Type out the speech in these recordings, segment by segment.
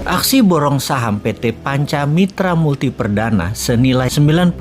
Aksi borong saham PT Panca Mitra Multi Perdana senilai 92,2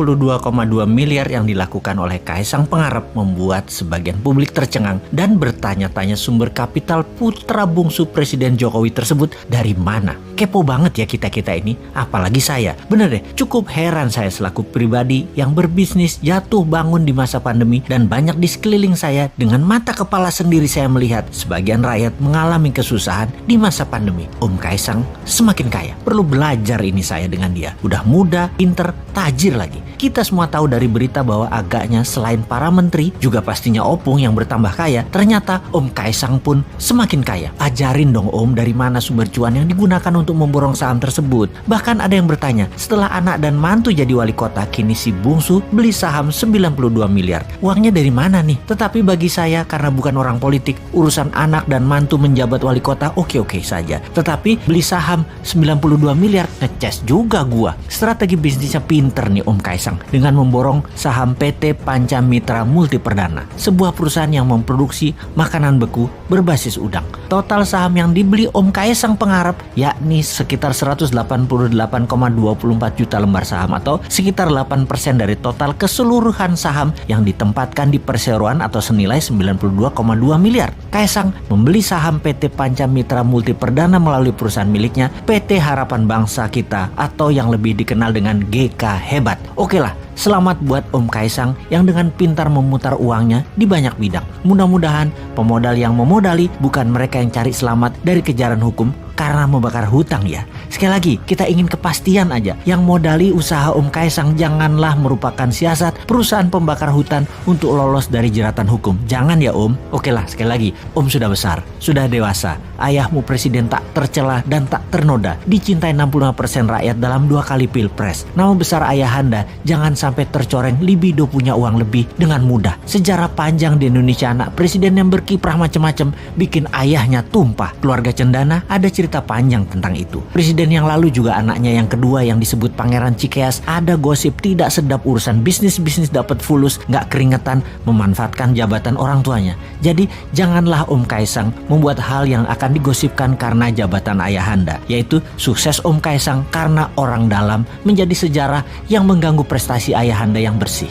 miliar yang dilakukan oleh Kaisang Pangarep membuat sebagian publik tercengang dan bertanya-tanya sumber kapital putra bungsu Presiden Jokowi tersebut dari mana. Kepo banget ya kita-kita ini, apalagi saya. Bener deh, cukup heran saya selaku pribadi yang berbisnis jatuh bangun di masa pandemi dan banyak di sekeliling saya dengan mata kepala sendiri saya melihat sebagian rakyat mengalami kesusahan di masa pandemi. Om Kaisang semakin kaya. Perlu belajar ini saya dengan dia. Udah muda, pinter, tajir lagi. Kita semua tahu dari berita bahwa agaknya selain para menteri, juga pastinya Opung yang bertambah kaya. Ternyata Om Kaisang pun semakin kaya. Ajarin dong Om dari mana sumber cuan yang digunakan untuk memborong saham tersebut. Bahkan ada yang bertanya, setelah anak dan mantu jadi wali kota, kini si bungsu beli saham 92 miliar. Uangnya dari mana nih? Tetapi bagi saya, karena bukan orang politik, urusan anak dan mantu menjabat wali kota oke-oke saja. Tetapi beli saham 92 miliar, ngeces juga gua. Strategi bisnisnya pinter nih Om Kaisang dengan memborong saham PT Panca Mitra Multi Perdana, sebuah perusahaan yang memproduksi makanan beku berbasis udang. Total saham yang dibeli Om Kaisang Pangarep yakni sekitar 188,24 juta lembar saham atau sekitar 8% dari total keseluruhan saham yang ditempatkan di perseroan atau senilai 92,2 miliar. Kaisang membeli saham PT Panca Mitra Multi Perdana melalui perusahaan miliknya PT Harapan Bangsa Kita atau yang lebih dikenal dengan GK Hebat. Oke lah, selamat buat Om Kaisang yang dengan pintar memutar uangnya di banyak bidang. Mudah-mudahan pemodal yang memodali bukan mereka yang cari selamat dari kejaran hukum karena membakar hutang ya. Sekali lagi, kita ingin kepastian aja. Yang modali usaha Om Kaisang janganlah merupakan siasat perusahaan pembakar hutan untuk lolos dari jeratan hukum. Jangan ya Om. Oke lah, sekali lagi, Om sudah besar, sudah dewasa. Ayahmu presiden tak tercela dan tak ternoda. Dicintai 65% rakyat dalam 2 kali pilpres. Nama besar ayahanda jangan sampai tercoreng libido punya uang lebih dengan mudah. Sejarah panjang di Indonesia anak presiden yang berkiprah macam-macam bikin ayahnya tumpah. Keluarga Cendana ada cerita panjang tentang itu. Presiden yang lalu juga anaknya yang kedua yang disebut Pangeran Cikeas ada gosip tidak sedap urusan bisnis dapat fulus, gak keringetan memanfaatkan jabatan orang tuanya. Jadi janganlah Om Kaisang membuat hal yang akan digosipkan karena jabatan ayahanda, yaitu sukses Om Kaisang karena orang dalam menjadi sejarah yang mengganggu prestasi ayahanda yang bersih.